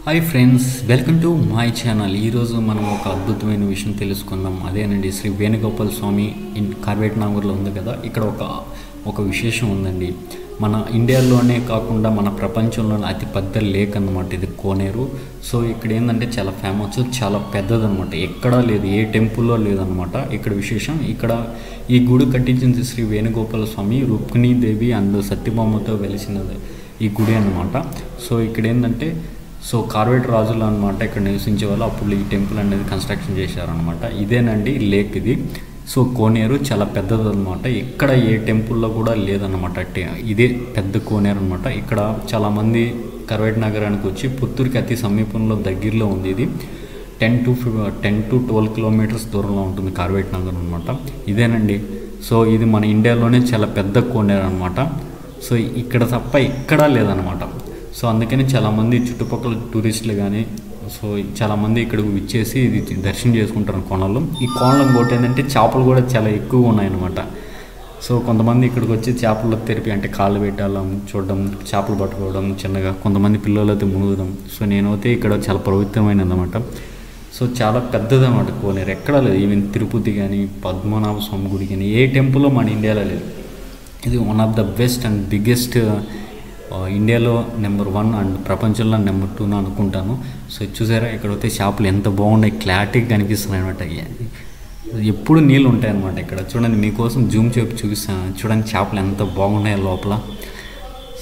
Hi friends, welcome to my channel. ఈరోజు మనం ఒక అద్భుతమైన విషయం తెలుసుకుందాం. అదేనండి, శ్రీ వేణుగోపాల స్వామి కార్వేట్ నాగూర్లో ఉంది కదా. ఇక్కడ ఒక విశేషం ఉందండి. మన ఇండియాలోనే కాకుండా మన ప్రపంచంలోనే అతి పెద్ద లేక్ అన్నమాట ఇది కోనేరు. సో ఇక్కడ ఏంటంటే చాలా ఫేమస్, చాలా పెద్దదన్నమాట. ఎక్కడా లేదు, ఏ టెంపుల్లో లేదనమాట. ఇక్కడ విశేషం, ఇక్కడ ఈ గుడి కట్టించింది శ్రీ వేణుగోపాల స్వామి, రుక్మిణీదేవి అండ్ సత్యభామతో వెలిసినది ఈ గుడి అన్నమాట. సో ఇక్కడ ఏంటంటే కార్వేట్ రాజులు అనమాట ఇక్కడ నివసించే వాళ్ళు. అప్పుడు ఈ టెంపుల్ అనేది కన్స్ట్రక్షన్ చేశారనమాట. ఇదేనండి లేక్ ఇది. సో కోనేరు చాలా పెద్దది అనమాట. ఇక్కడ ఏ టెంపుల్లో కూడా లేదన్నమాట. ఇదే పెద్ద కోనేరు అనమాట. ఇక్కడ చాలామంది కార్వేట్ నగరానికి వచ్చి పుత్తూరుకి అతి సమీపంలో దగ్గరలో ఉంది ఇది. 10 to 12 కిలోమీటర్స్ దూరంలో ఉంటుంది కార్వేట్ నగరం అనమాట. ఇదేనండి. సో ఇది మన ఇండియాలోనే చాలా పెద్ద కోనేరు అనమాట. సో ఇక్కడ తప్ప ఎక్కడా లేదనమాట. సో అందుకని చాలామంది చుట్టుపక్కల టూరిస్టులు కానీ చాలామంది ఇక్కడికి విచ్చేసి ఇది దర్శనం చేసుకుంటారు కోనలో. ఈ కోనలో ఇంకోటి ఏంటంటే చేపలు కూడా చాలా ఎక్కువగా ఉన్నాయన్నమాట. సో కొంతమంది ఇక్కడికి వచ్చి చేపలు తెరిపి అంటే కాళ్ళు పెట్టాలం చూడడం, చేపలు పట్టుకోవడం చిన్నగా, కొంతమంది పిల్లలైతే మునుగుదాం. సో నేనైతే ఇక్కడ చాలా పవిత్రమైనది అనమాట. సో చాలా పెద్దది అనమాట కోనేరు. ఎక్కడా లేదు. ఈవెన్ తిరుపతి కానీ, పద్మనాభ స్వామి గుడి కానీ ఏ టెంపుల్లో మన ఇండియాలో లేదు. ఇది one of the best and biggest, ఇండియాలో నెంబర్ 1 అండ్ ప్రపంచంలో నెంబర్ 2 అనుకుంటాను. సో చూసారా, ఇక్కడ వస్తే చేపలు ఎంత బాగున్నాయి, క్లారిటీగా కనిపిస్తున్నాయి అనమాట. ఎప్పుడు నీళ్ళు ఉంటాయి అనమాట ఇక్కడ. చూడండి, మీకోసం జూమ్ చేపి చూపిస్తాను. చూడండి చేపలు ఎంత బాగున్నాయి లోపల.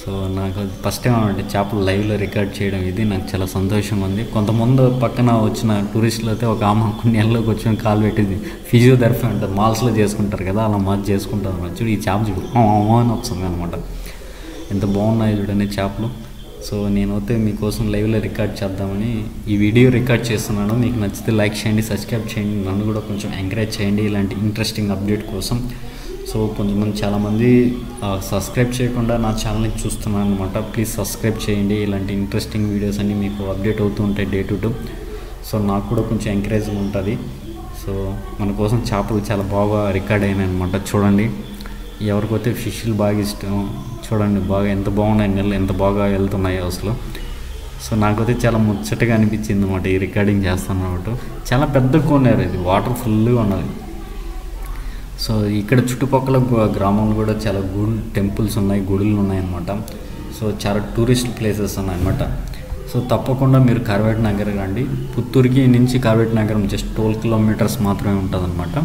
సో నాకు ఫస్ట్ టైం అనమాట చేపలు లైవ్లో రికార్డ్ చేయడం. ఇది నాకు చాలా సంతోషంగా ఉంది. కొంతమంది పక్కన వచ్చిన టూరిస్టులు అయితే ఒక ఆమె కొన్ని నెలలోకి వచ్చిన కాలు పెట్టింది. ఫిజియోథెరపీ అంటే మాల్స్లో చేసుకుంటారు కదా, అలా మాది చేసుకుంటారు అనమాట. చూడు ఈ చేప చూడు అని వస్తుంది అనమాట. ఎంత బాగున్నాయి చూడండి చేపలు. సో నేనైతే మీకోసం లైవ్లో రికార్డ్ చేద్దామని ఈ వీడియో రికార్డ్ చేస్తున్నాను. మీకు నచ్చితే లైక్ చేయండి, సబ్స్క్రైబ్ చేయండి, నన్ను కూడా కొంచెం ఎంకరేజ్ చేయండి ఇలాంటి ఇంట్రెస్టింగ్ అప్డేట్ కోసం. సో కొంతమంది చాలామంది సబ్స్క్రైబ్ చేయకుండా నా ఛానల్ని చూస్తున్నాను అనమాట. ప్లీజ్ సబ్స్క్రైబ్ చేయండి. ఇలాంటి ఇంట్రెస్టింగ్ వీడియోస్ అన్నీ మీకు అప్డేట్ అవుతూ ఉంటాయి డే టు డే. సో నాకు కూడా కొంచెం ఎంకరేజ్గా ఉంటుంది. సో మన కోసం చేపలు చాలా బాగా రికార్డ్ అయినాయి అనమాట. చూడండి, ఎవరికైతే ఫిష్లు బాగా ఇష్టం చూడండి, బాగా ఎంత బాగున్నాయి, నీళ్ళు ఎంత బాగా వెళ్తున్నాయి అసలు. సో నాకైతే చాలా ముచ్చటగా అనిపించింది అనమాట ఈ రికార్డింగ్ చేస్తున్నట్టు. చాలా పెద్ద కోనేరు ఇది, వాటర్ ఫుల్గా ఉన్నది. సో ఇక్కడ చుట్టుపక్కల గ్రామంలో కూడా చాలా టెంపుల్స్ ఉన్నాయి, గుడులు ఉన్నాయన్నమాట. సో చాలా టూరిస్ట్ ప్లేసెస్ ఉన్నాయన్నమాట. సో తప్పకుండా మీరు కార్వేట్ నగర్ రండి. పుత్తూరుకి నుంచి కార్వేట్ నగరం జస్ట్ 12 కిలోమీటర్స్ మాత్రమే ఉంటుందన్నమాట.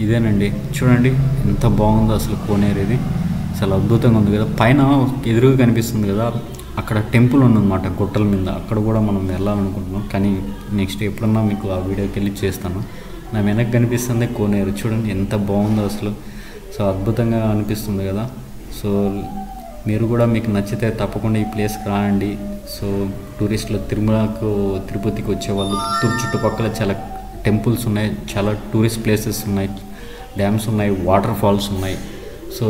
ఇదేనండి, చూడండి ఎంత బాగుందో అసలు కోనేరు. ఇది చాలా అద్భుతంగా ఉంది కదా. పైన ఎదురుగా కనిపిస్తుంది కదా, అక్కడ టెంపుల్ ఉందన్నమాట గుట్టల మీద. అక్కడ కూడా మనం వెళ్ళాలనుకుంటున్నాం, కానీ నెక్స్ట్ ఎప్పుడన్నా మీకు ఆ వీడియోకి వెళ్ళి చేస్తాను. నా వెనక్కి కనిపిస్తుంది కోనేరు. చూడండి ఎంత బాగుందో అసలు. సో అద్భుతంగా అనిపిస్తుంది కదా. సో మీరు కూడా మీకు నచ్చితే తప్పకుండా ఈ ప్లేస్కి రాండి. సో టూరిస్టులు తిరుపతికి వచ్చేవాళ్ళు, పుత్తూరు చుట్టుపక్కల చాలా టెంపుల్స్ ఉన్నాయి, చాలా టూరిస్ట్ ప్లేసెస్ ఉన్నాయి, డ్యామ్స్ ఉన్నాయి, వాటర్ ఫాల్స్ ఉన్నాయి. సో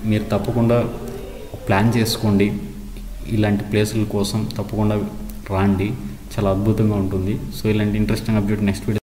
మీరు తప్పకుండా ప్లాన్ చేసుకోండి. ఇలాంటి ప్లేసుల కోసం తప్పకుండా రాండి, చాలా అద్భుతంగా ఉంటుంది. సో ఇలాంటి ఇంట్రెస్టింగ్ అప్డేట్ నెక్స్ట్ వీడియో